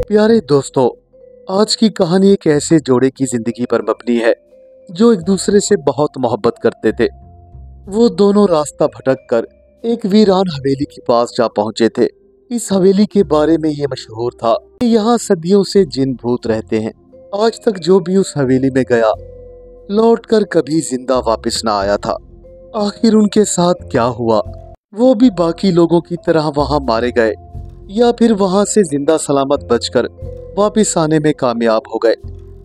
प्यारे दोस्तों, आज की कहानी एक ऐसे जोड़े की जिंदगी पर मबनी है जो एक दूसरे से बहुत मोहब्बत करते थे। वो दोनों रास्ता भटक कर एक वीरान हवेली के पास जा पहुंचे थे। इस हवेली के बारे में ये मशहूर था कि यहाँ सदियों से जिन भूत रहते हैं। आज तक जो भी उस हवेली में गया लौट कर कभी जिंदा वापस ना आया था। आखिर उनके साथ क्या हुआ? वो भी बाकी लोगों की तरह वहाँ मारे गए या फिर वहां से जिंदा सलामत बचकर वापस आने में कामयाब हो गए?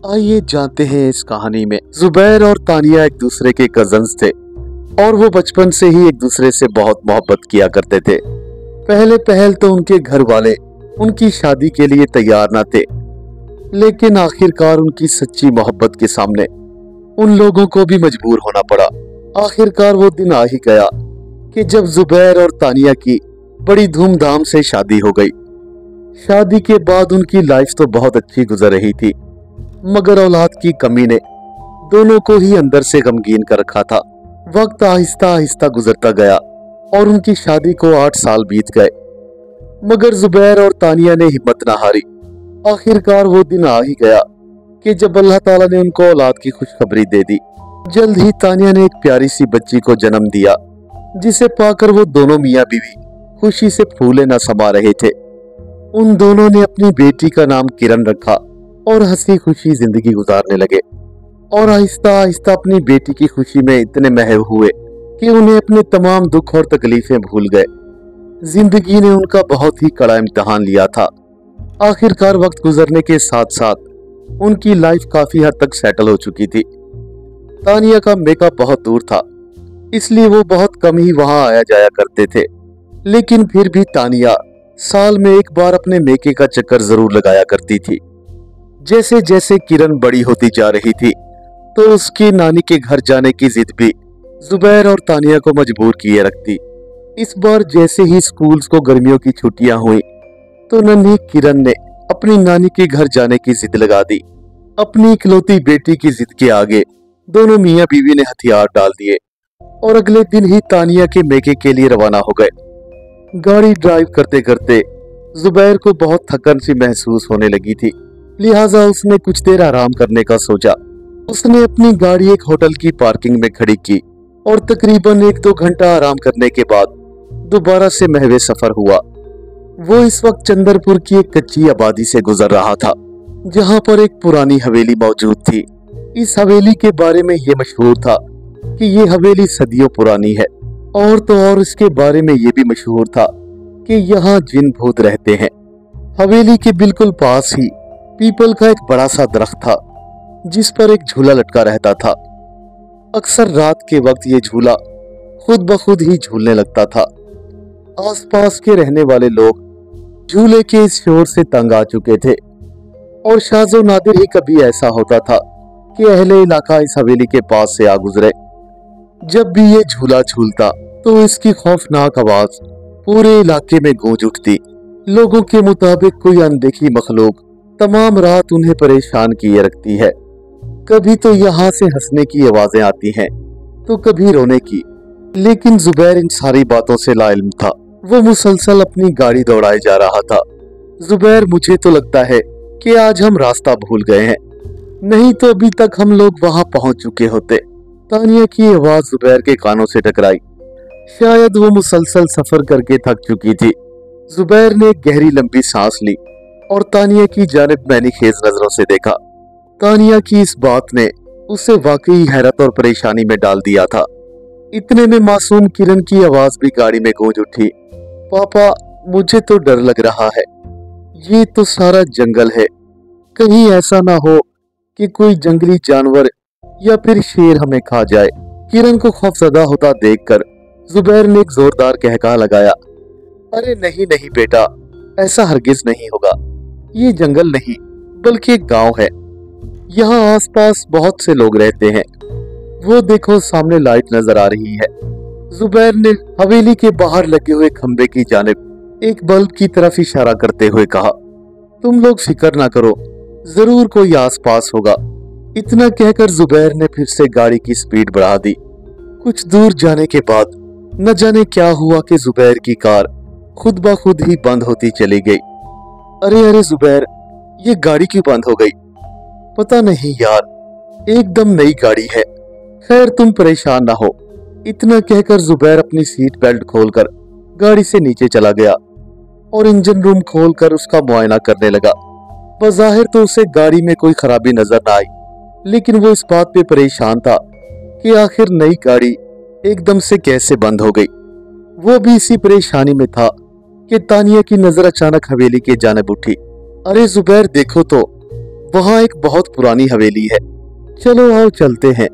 आइए जानते हैं इस कहानी में। जुबैर और तानिया एक दूसरे के कजन्स थे और वो बचपन से ही एक दूसरे से बहुत मोहब्बत किया करते थे। पहल तो उनके घर वाले उनकी शादी के लिए तैयार न थे, लेकिन आखिरकार उनकी सच्ची मोहब्बत के सामने उन लोगों को भी मजबूर होना पड़ा। आखिरकार वो दिन आ ही गया कि जब जुबैर और तानिया की बड़ी धूमधाम से शादी हो गई। शादी के बाद उनकी लाइफ तो बहुत अच्छी गुजर रही थी, मगर औलाद की कमी ने दोनों को ही अंदर से गमगीन कर रखा था। वक्त आहिस्ता आहिस्ता गुजरता गया और उनकी शादी को 8 साल बीत गए, मगर जुबैर और तानिया ने हिम्मत न हारी। आखिरकार वो दिन आ ही गया कि जब अल्लाह ताला ने उनको औलाद की खुशखबरी दे दी। जल्द ही तानिया ने एक प्यारी सी बच्ची को जन्म दिया, जिसे पाकर वो दोनों मियाँ बीवी खुशी से फूले न समा रहे थे। उन दोनों ने अपनी बेटी का नाम किरण रखा और हंसी खुशी जिंदगी गुजारने लगे और आहिस्ता आहिस्ता अपनी बेटी की खुशी में इतने महव हुए कि उन्हें अपने तमाम दुख और तकलीफें भूल गए। जिंदगी ने उनका बहुत ही कड़ा इम्तिहान लिया था। आखिरकार वक्त गुजरने के साथ साथ उनकी लाइफ काफी हद तक सेटल हो चुकी थी। तानिया का मेकअप बहुत दूर था, इसलिए वो बहुत कम ही वहां आया जाया करते थे, लेकिन फिर भी तानिया साल में एक बार अपने मेके का चक्कर जरूर लगाया करती थी। जैसे जैसे किरण बड़ी होती जा रही थी तो उसकी नानी के घर जाने की जिद भी जुबैर और तानिया को मजबूर किए रखती। इस बार जैसे ही स्कूल्स को गर्मियों की छुट्टियां हुई तो नन्ही किरण ने अपनी नानी के घर जाने की जिद लगा दी। अपनी इकलौती बेटी की जिद के आगे दोनों मियाँ बीवी ने हथियार डाल दिए और अगले दिन ही तानिया के मेके के लिए रवाना हो गए। गाड़ी ड्राइव करते करते जुबैर को बहुत थकन सी महसूस होने लगी थी, लिहाजा उसने कुछ देर आराम करने का सोचा। उसने अपनी गाड़ी एक होटल की पार्किंग में खड़ी की और तकरीबन 1-2 घंटा आराम करने के बाद दोबारा से महवे सफर हुआ। वो इस वक्त चंदरपुर की एक कच्ची आबादी से गुजर रहा था, जहां पर एक पुरानी हवेली मौजूद थी। इस हवेली के बारे में ये मशहूर था कि ये हवेली सदियों पुरानी है, और तो और इसके बारे में ये भी मशहूर था कि यहाँ जिन भूत रहते हैं। हवेली के बिल्कुल पास ही पीपल का एक बड़ा सा दरख्त था, जिस पर एक झूला लटका रहता था। अक्सर रात के वक्त ये झूला खुद ब खुद ही झूलने लगता था। आसपास के रहने वाले लोग झूले के इस शोर से तंग आ चुके थे, और शाज़ो नादिर ही कभी ऐसा होता था कि अहले इलाका इस हवेली के पास से आ गुजरे। जब भी ये झूला झूलता तो इसकी खौफनाक आवाज पूरे इलाके में गूंज उठती। लोगों के मुताबिक कोई अनदेखी मखलूक तमाम रात उन्हें परेशान किए रखती है। कभी तो यहाँ से हंसने की आवाजें आती हैं तो कभी रोने की, लेकिन जुबैर इन सारी बातों से लाइल्म था। वो मुसलसल अपनी गाड़ी दौड़ाए जा रहा था। जुबैर, मुझे तो लगता है कि आज हम रास्ता भूल गए हैं, नहीं तो अभी तक हम लोग वहां पहुंच चुके होते। तानिया की आवाज जुबैर के कानों से टकराई। शायद वो मुसलसल सफर करके थक चुकी थी। जुबैर ने एक गहरी लंबी सांस ली और तानिया की जानिब मैनीखेज नजरों से देखा। तानिया की इस बात ने उसे वाकई हैरत और परेशानी में डाल दिया था। इतने में मासूम किरण की आवाज भी गाड़ी में गूंज उठी। पापा, मुझे तो डर लग रहा है। ये तो सारा जंगल है, कहीं ऐसा ना हो कि कोई जंगली जानवर या फिर शेर हमें खा जाए। किरण को खौफजदा होता देखकर जुबैर ने एक जोरदार कहका लगाया। अरे नहीं नहीं बेटा, ऐसा हरगिज नहीं होगा। ये जंगल नहीं बल्कि एक गांव है। यहाँ आसपास बहुत से लोग रहते हैं। वो देखो, सामने लाइट नजर आ रही है। जुबैर ने हवेली के बाहर लगे हुए खंबे की जानिब एक बल्ब की तरफ इशारा करते हुए कहा। तुम लोग फिक्र ना करो, जरूर कोई आसपास होगा। इतना कहकर जुबैर ने फिर से गाड़ी की स्पीड बढ़ा दी। कुछ दूर जाने के बाद न जाने क्या हुआ कि जुबैर की कार खुद ब खुद ही बंद होती चली गई। अरे अरे जुबैर, ये गाड़ी क्यों बंद हो गई? पता नहीं यार, एकदम नई गाड़ी है। खैर तुम परेशान ना हो। इतना कहकर जुबैर अपनी सीट बेल्ट खोलकर गाड़ी से नीचे चला गया और इंजन रूम खोलकर उसका मुआयना करने लगा। बज़ाहिर तो उसे गाड़ी में कोई खराबी नजर ना आई, लेकिन वो इस बात पे परेशान था कि आखिर नई गाड़ी एकदम से कैसे बंद हो गई। वो भी इसी परेशानी में था कि तानिया की नजर अचानक हवेली की जानिब उठी। अरे जुबैर देखो तो, वहां एक बहुत पुरानी हवेली है। चलो आओ चलते हैं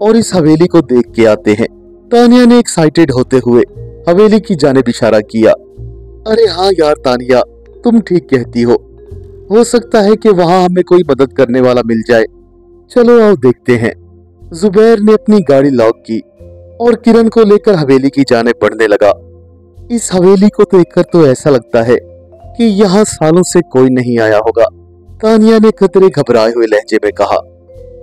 और इस हवेली को देख के आते हैं। तानिया ने एक्साइटेड होते हुए हवेली की जानिब इशारा किया। अरे हाँ यार तानिया, तुम ठीक कहती हो सकता है कि वहां हमें कोई मदद करने वाला मिल जाए। चलो आओ देखते हैं। जुबैर ने अपनी गाड़ी लॉक की और किरण को लेकर हवेली की जानिब बढ़ने लगा। इस हवेली को देखकर तो ऐसा लगता है कि यहाँ सालों से कोई नहीं आया होगा, तानिया ने खतरे घबराए हुए लहजे में कहा।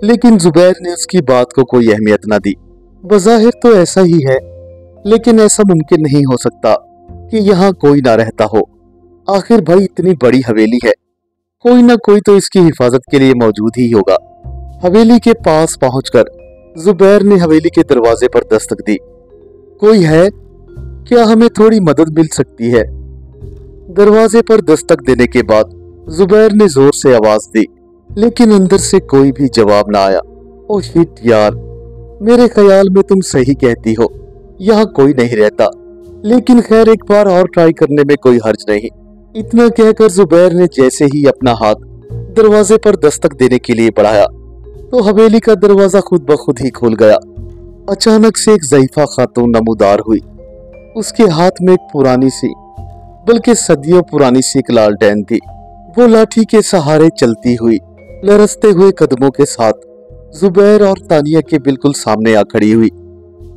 लेकिन जुबैर ने उसकी बात को कोई अहमियत न दी। बज़ाहिर तो ऐसा ही है, लेकिन ऐसा मुमकिन नहीं हो सकता कि यहाँ कोई ना रहता हो। आखिर भाई इतनी बड़ी हवेली है, कोई ना कोई तो इसकी हिफाजत के लिए मौजूद ही होगा। हवेली के पास पहुंचकर जुबैर ने हवेली के दरवाजे पर दस्तक दी। कोई है क्या? हमें थोड़ी मदद मिल सकती है। दरवाजे पर दस्तक देने के बाद जुबैर ने जोर से आवाज दी, लेकिन अंदर से कोई भी जवाब ना आया। ओ शिट यार, मेरे ख्याल में तुम सही कहती हो, यहाँ कोई नहीं रहता। लेकिन खैर एक बार और ट्राई करने में कोई हर्ज नहीं। इतना कहकर जुबैर ने जैसे ही अपना हाथ दरवाजे पर दस्तक देने के लिए बढ़ाया तो हवेली का दरवाजा खुद ब खुद ही खुल गया। अचानक से एक ज़ईफा खातून नमूदार हुई। उसके हाथ में एक पुरानी सी, बल्कि सदियों पुरानी सी एक लालटेन थी। वो लाठी के सहारे चलती हुई लरसते हुए कदमों के साथ जुबैर और तानिया के बिल्कुल सामने आ खड़ी हुई।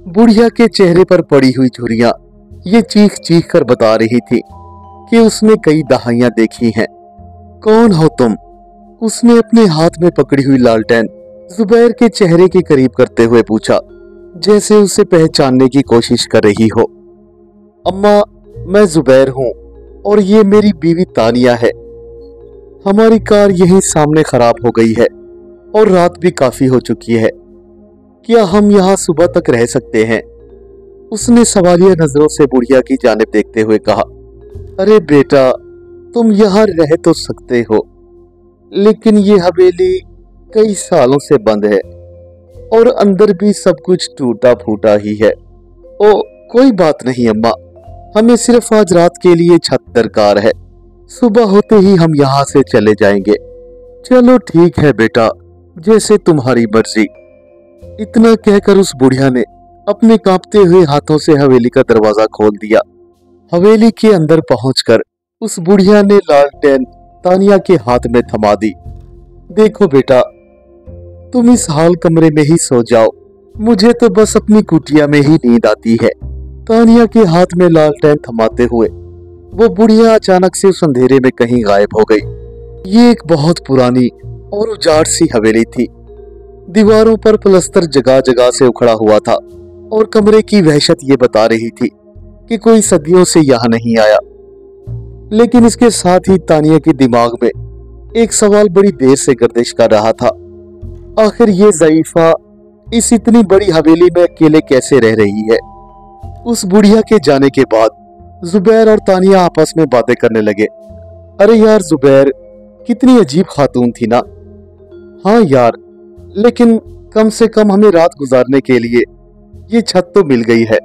बुढ़िया के चेहरे पर पड़ी हुई झुर्रियां ये चीख चीख कर बता रही थी कि उसने कई दहाइयां देखी हैं। कौन हो तुम? उसने अपने हाथ में पकड़ी हुई लालटेन जुबैर के चेहरे के करीब करते हुए पूछा, जैसे उसे पहचानने की कोशिश कर रही हो। अम्मा, मैं जुबैर हूँ और ये मेरी बीवी तानिया है। हमारी कार यहीं सामने खराब हो गई है और रात भी काफी हो चुकी है। क्या हम यहाँ सुबह तक रह सकते हैं? उसने सवालिया नजरों से बुढ़िया की जानिब देखते हुए कहा। अरे बेटा, तुम यहाँ रह तो सकते हो, लेकिन ये हवेली कई सालों से बंद है और अंदर भी सब कुछ टूटा फूटा ही है। ओ कोई बात नहीं अम्मा, हमें सिर्फ आज रात के लिए छत दरकार है। सुबह होते ही हम यहाँ से चले जाएंगे। चलो ठीक है बेटा, जैसे तुम्हारी मर्जी। इतना कहकर उस बुढ़िया ने अपने कांपते हुए हाथों से हवेली का दरवाजा खोल दिया। हवेली के अंदर पहुंचकर उस बुढ़िया ने लालटेन तानिया के हाथ में थमा दी। देखो बेटा, तुम इस हाल कमरे में ही सो जाओ, मुझे तो बस अपनी कुटिया में ही नींद आती है। तानिया के हाथ में लालटेन थमाते हुए वो बुढ़िया अचानक से उस अंधेरे में कहीं गायब हो गई। ये एक बहुत पुरानी और उजाड़ सी हवेली थी। दीवारों पर प्लस्तर जगह जगह से उखड़ा हुआ था और कमरे की वहशत ये बता रही थी कि कोई सदियों से यहाँ नहीं आया। लेकिन इसके साथ ही तानिया के दिमाग में एक सवाल बड़ी देर से गर्दिश कर रहा था। आखिर ये ज़ईफा इस इतनी बड़ी हवेली में अकेले कैसे रह रही है? उस बुढ़िया के जाने के बाद जुबैर और तानिया आपस में बातें करने लगे। अरे यार जुबैर, कितनी अजीब खातून थी ना। हाँ यार, लेकिन कम से कम हमें रात गुजारने के लिए ये छत तो मिल गई है,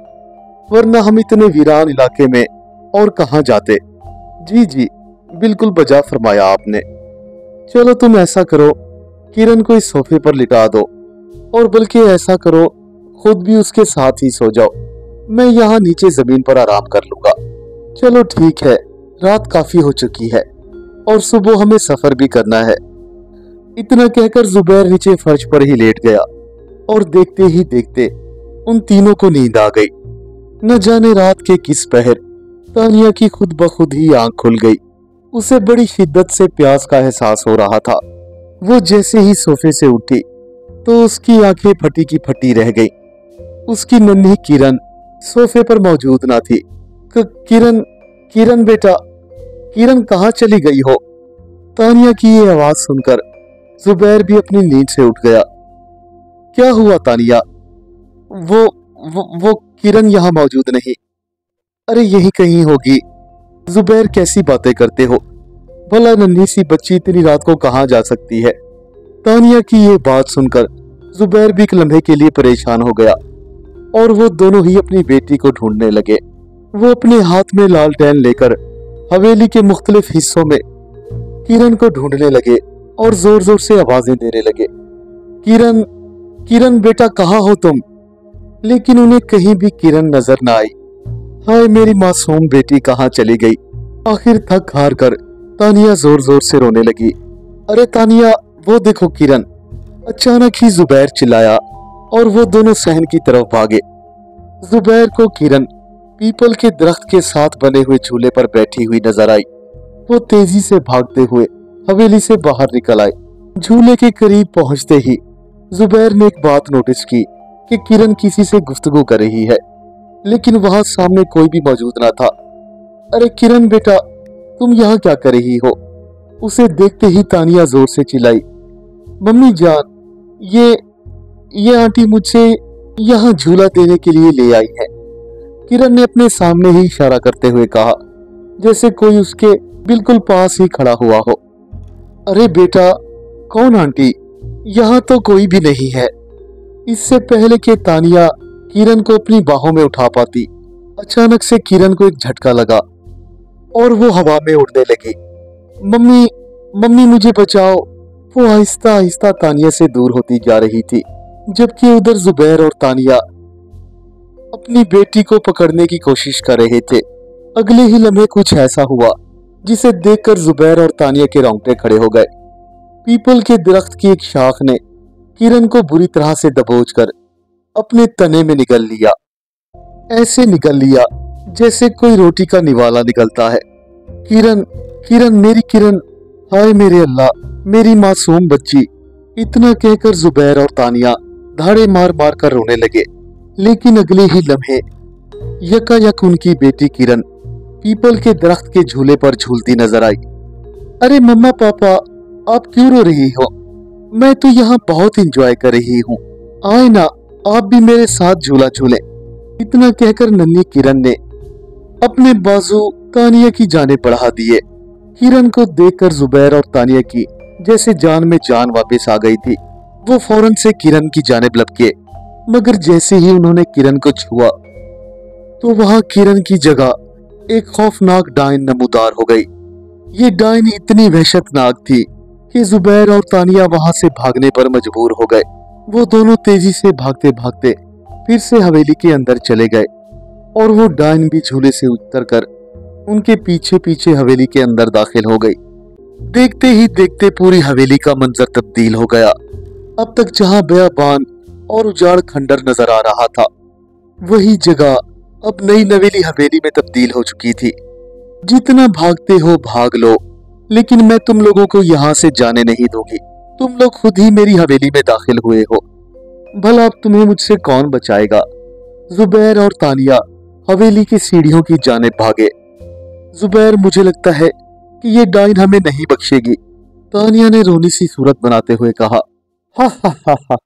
वरना हम इतने वीरान इलाके में और कहाँ जाते। जी जी, बिल्कुल बजा फरमाया आपने। चलो तुम ऐसा करो, किरण को इस सोफे पर लिटा दो और बल्कि ऐसा करो खुद भी उसके साथ ही सो जाओ। मैं यहाँ नीचे जमीन पर आराम कर लूंगा। चलो ठीक है, रात काफी हो चुकी है और सुबह हमें सफर भी करना है। इतना कहकर जुबैर नीचे फर्श पर ही लेट गया और देखते ही देखते उन तीनों को नींद आ गई। न जाने रात के किस पहर तानिया की खुद ब खुद ही आंख खुल गई। उसे बड़ी शिद्दत से प्यास का एहसास हो रहा था। वो जैसे ही सोफे से उठी तो उसकी आंखें फटी की फटी रह गई। उसकी नन्ही किरण सोफे पर मौजूद ना थी। किरण, किरण बेटा, किरण कहाँ चली गई हो? तानिया की ये आवाज सुनकर जुबैर भी अपनी नींद से उठ गया। क्या हुआ तानिया? वो वो किरण यहाँ मौजूद नहीं। अरे यही कहीं होगी। जुबैर कैसी बातें करते हो? भला नन्ही सी बच्ची इतनी रात को कहाँ जा सकती है? तानिया की ये बात सुनकर जुबैर भी एक लम्हे के लिए परेशान हो गया और वो दोनों ही अपनी बेटी को ढूंढने लगे। वो अपने हाथ में लालटेन लेकर हवेली के मुख्तलिफ हिस्सों में किरण को ढूंढने लगे और जोर जोर से आवाजें देने लगे, किरण, किरण बेटा कहाँ हो तुम? लेकिन उन्हें कहीं भी किरण नजर न आई। हाय मेरी मासूम बेटी कहाँ चली गई? आखिर थक हार कर तानिया जोर जोर से रोने लगी। अरे तानिया वो देखो किरण! अचानक ही जुबैर चिल्लाया और वो दोनों सहन की तरफ भागे। जुबैर को किरण पीपल के दरख्त के साथ बने हुए झूले पर बैठी हुई नजर आई। वो तेजी से भागते हुए हवेली से बाहर निकल आए। झूले के करीब पहुंचते ही जुबैर ने एक बात नोटिस की कि किरण किसी से गुफ्तगू कर रही है, लेकिन वहां सामने कोई भी मौजूद ना था। अरे किरण बेटा, तुम यहाँ क्या कर रही हो? उसे देखते ही तानिया जोर से चिल्लाई, मम्मी जान, ये आंटी मुझे यहाँ झूला देने के लिए ले आई है। किरण ने अपने सामने ही इशारा करते हुए कहा, जैसे कोई उसके बिल्कुल पास ही खड़ा हुआ हो। अरे बेटा, कौन आंटी? यहाँ तो कोई भी नहीं है। इससे पहले कि तानिया किरण को अपनी बाहों में उठा पाती, अचानक से किरण को एक झटका लगा और वो हवा में उड़ने लगी। मम्मी, मम्मी मुझे बचाओ! वो आहिस्ता आहिस्ता तानिया से दूर होती जा रही थी, जबकि उधर जुबैर और तानिया अपनी बेटी को पकड़ने की कोशिश कर रहे थे। अगले ही लम्हे कुछ ऐसा हुआ जिसे देखकर जुबैर और तानिया के रोंगटे खड़े हो गए। पीपल के दरख्त की एक शाख ने किरण को बुरी तरह से दबोचकर अपने तने में निगल लिया। ऐसे निगल लिया जैसे कोई रोटी का निवाला निकलता है। किरण, किरण, मेरी किरण! हाय मेरे अल्लाह, मेरी मासूम बच्ची! इतना कहकर जुबैर और तानिया धाड़े मार मार कर रोने लगे। लेकिन अगले ही लम्हे यकायक उनकी बेटी किरण पीपल के दरख्त के झूले पर झूलती नजर आई। अरे मम्मा पापा, आप क्यों रो रही हो? मैं तो यहाँ बहुत इंजॉय कर रही हूँ। आए ना, आप भी मेरे साथ झूला झूले। इतना कहकर नन्ही किरण ने अपने बाजू तानिया की जाने बढ़ा दिए। किरण को देखकर जुबैर और तानिया की जैसे जान में जान वापस आ गई थी। वो फौरन से किरण की जानिब लपके, मगर जैसे ही उन्होंने किरण को छुआ तो वहां किरण की जगह एक खौफनाक डायन नमूदार हो गई। ये डायन इतनी वहशतनाक थी कि जुबैर और तानिया वहां से भागने पर मजबूर हो गए। वो दोनों तेजी से भागते भागते फिर से हवेली के अंदर चले गए और वो डायन भी झूले से उतरकर उनके पीछे पीछे हवेली के अंदर दाखिल हो गई। देखते ही देखते पूरी हवेली का मंजर तब्दील हो गया। अब तक जहां बेयाबान और उजाड़ खंडर नजर आ रहा था, वही जगह अब नई नवेली हवेली में तब्दील हो चुकी थी। जितना भागते हो भाग लो, लेकिन मैं तुम लोगों को यहाँ से जाने नहीं दूंगी। तुम लोग खुद ही मेरी हवेली में दाखिल हुए हो, भला अब तुम्हें मुझसे कौन बचाएगा? जुबैर और तानिया हवेली की सीढ़ियों की जानिब भागे। जुबैर, मुझे लगता है कि ये डाइन हमें नहीं बख्शेगी, तानिया ने रोनी सी सूरत बनाते हुए कहा। हा हा हा हा,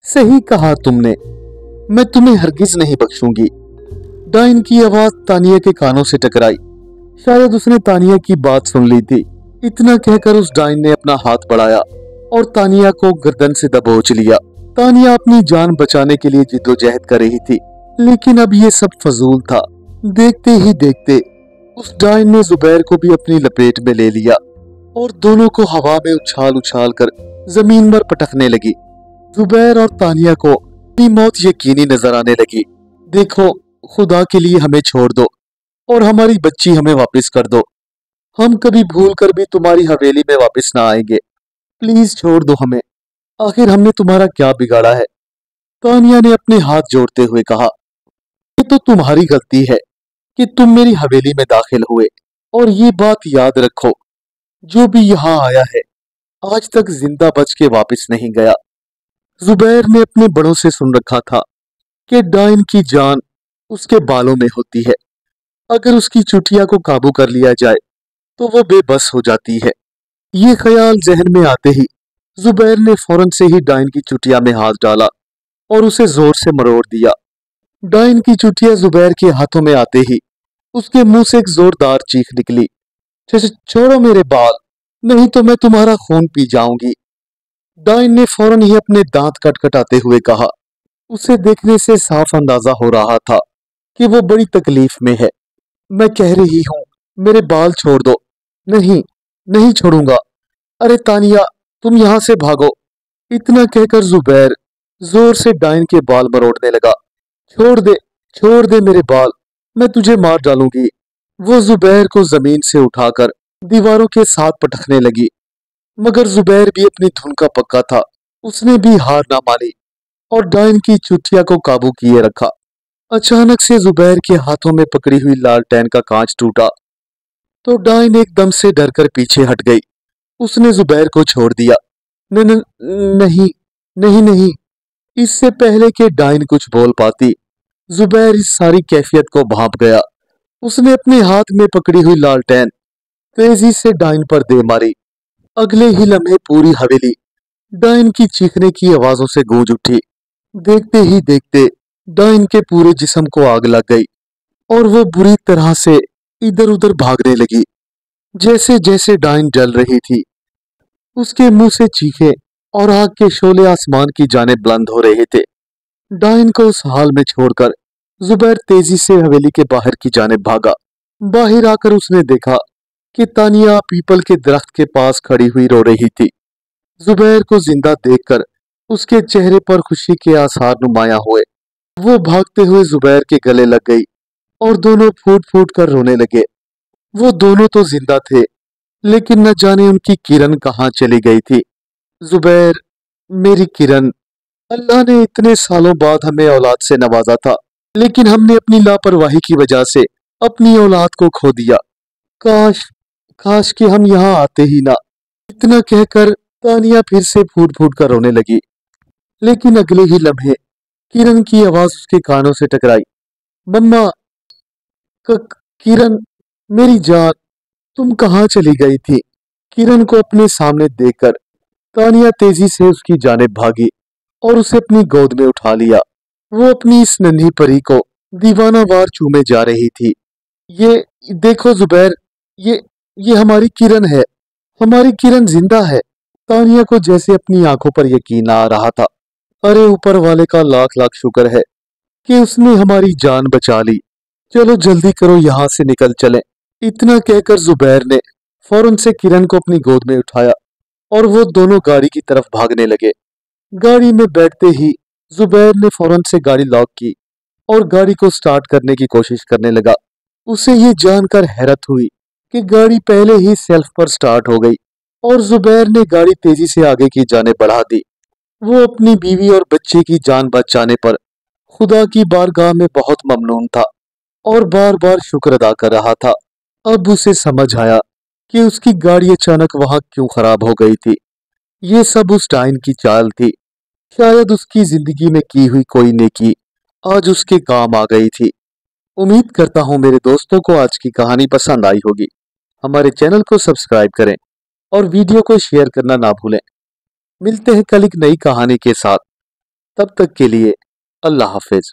सही कहा तुमने, मैं तुम्हें हरगिज नहीं बख्शूंगी। डाइन की आवाज तानिया के कानों से टकराई। शायद उसने तानिया की बात सुन ली थी। इतना कहकर उस डाइन ने अपना हाथ बढ़ाया और तानिया को गर्दन से दबोच लिया। तानिया अपनी जान बचाने के लिए जिद्दोजहद कर रही थी, लेकिन अब ये सब फजूल था। देखते ही देखते उस डाइन ने जुबैर को भी अपनी लपेट में ले लिया और दोनों को हवा में उछाल उछाल कर जमीन पर पटकने लगी। जुबैर और तानिया को अपनी मौत यकीनी नजर आने लगी। देखो, खुदा के लिए हमें छोड़ दो और हमारी बच्ची हमें वापस कर दो। हम कभी भूल कर भी तुम्हारी हवेली में वापस ना आएंगे। प्लीज छोड़ दो हमें। आखिर हमने तुम्हारा क्या बिगाड़ा है? तानिया ने अपने हाथ जोड़ते हुए कहा। ये तो तुम्हारी गलती है कि तुम मेरी हवेली में दाखिल हुए, और ये बात याद रखो, जो भी यहाँ आया है आज तक जिंदा बच के वापस नहीं गया। जुबैर ने अपने बड़ों से सुन रखा था कि डाइन की जान उसके बालों में होती है। अगर उसकी चुटिया को काबू कर लिया जाए तो वो बेबस हो जाती है। ये ख्याल जहन में आते ही जुबैर ने फौरन से ही डाइन की चुटिया में हाथ डाला और उसे जोर से मरोड़ दिया। डाइन की चुटिया जुबैर के हाथों में आते ही उसके मुंह से एक जोरदार चीख निकली, छोड़ो मेरे बाल, नहीं तो मैं तुम्हारा खून पी जाऊंगी। डाइन ने फौरन ही अपने दांत कटकटाते हुए कहा। उसे देखने से साफ अंदाजा हो रहा था कि वो बड़ी तकलीफ में है। मैं कह रही हूं, मेरे बाल छोड़ दो। नहीं, नहीं छोड़ूंगा। अरे तानिया, तुम यहां से भागो। इतना कहकर जुबैर जोर से डाइन के बाल मरोड़ने लगा। छोड़ दे, छोड़ दे मेरे बाल, मैं तुझे मार डालूंगी। वो जुबैर को जमीन से उठाकर दीवारों के साथ पटकने लगी, मगर जुबैर भी अपनी धुन का पक्का था। उसने भी हार ना मानी और डाइन की चुटिया को काबू किए रखा। अचानक से जुबैर के हाथों में पकड़ी हुई लालटेन का कांच टूटा तो डाइन एकदम से डरकर पीछे हट गई। उसने जुबैर को छोड़ दिया। न, न, नहीं, नहीं, नहीं। इससे पहले कि डाइन कुछ बोल पाती, जुबैर इस सारी कैफियत को भांप गया। उसने अपने हाथ में पकड़ी हुई लालटेन तेजी से डाइन पर दे मारी। अगले ही लम्हे पूरी हवेली डाइन की चीखने की आवाजों से गूंज उठी। देखते ही देखते डाइन के पूरे जिस्म को आग लग गई और वो बुरी तरह से इधर उधर भागने लगी। जैसे जैसे डाइन जल रही थी, उसके मुंह से चीखे और आग के शोले आसमान की जानिब बुलंद हो रहे थे। डाइन को उस हाल में छोड़कर जुबैर तेजी से हवेली के बाहर की जानिब भागा। बाहर आकर उसने देखा कि तानिया पीपल के दरख्त के पास खड़ी हुई रो रही थी। जुबैर को जिंदा देखकर उसके चेहरे पर खुशी के आसार नुमाया हुए। वो भागते हुए जुबैर के गले लग गई और दोनों फूट फूट कर रोने लगे। वो दोनों तो जिंदा थे, लेकिन न जाने उनकी किरण कहाँ चली गई थी। जुबैर, मेरी किरण, अल्लाह ने इतने सालों बाद हमें औलाद से नवाजा था, लेकिन हमने अपनी लापरवाही की वजह से अपनी औलाद को खो दिया। काश, काश कि हम यहाँ आते ही ना। इतना कहकर तानिया फिर से फूट फूट कर रोने लगी, लेकिन अगले ही लम्हे किरण की आवाज उसके कानों से टकराई। मम्मा, किरण, मेरी जान, तुम कहाँ चली गई थी? किरण को अपने सामने देखकर तानिया तेजी से उसकी जानिब भागी और उसे अपनी गोद में उठा लिया। वो अपनी इस नन्ही परी को दीवाना वार चूमे जा रही थी। ये देखो जुबैर, ये हमारी किरण है, हमारी किरण जिंदा है। तानिया को जैसे अपनी आंखों पर यकीन आ रहा था। अरे ऊपर वाले का लाख लाख शुक्र है कि उसने हमारी जान बचा ली। चलो जल्दी करो, यहाँ से निकल चलें। इतना कहकर जुबैर ने फौरन से किरण को अपनी गोद में उठाया और वो दोनों गाड़ी की तरफ भागने लगे। गाड़ी में बैठते ही जुबैर ने फौरन से गाड़ी लॉक की और गाड़ी को स्टार्ट करने की कोशिश करने लगा। उसे ये जानकर हैरत हुई कि गाड़ी पहले ही सेल्फ पर स्टार्ट हो गई और जुबैर ने गाड़ी तेजी से आगे की जाने बढ़ा दी। वो अपनी बीवी और बच्चे की जान बचाने पर खुदा की बारगाह में बहुत ममनून था और बार बार शुक्र अदा कर रहा था। अब उसे समझ आया कि उसकी गाड़ी अचानक वहां क्यों खराब हो गई थी। ये सब उस डाइन की चाल थी। शायद उसकी जिंदगी में की हुई कोई नेकी आज उसके काम आ गई थी। उम्मीद करता हूँ मेरे दोस्तों को आज की कहानी पसंद आई होगी। हमारे चैनल को सब्सक्राइब करें और वीडियो को शेयर करना ना भूलें। मिलते हैं कल एक नई कहानी के साथ। तब तक के लिए अल्लाह हाफिज।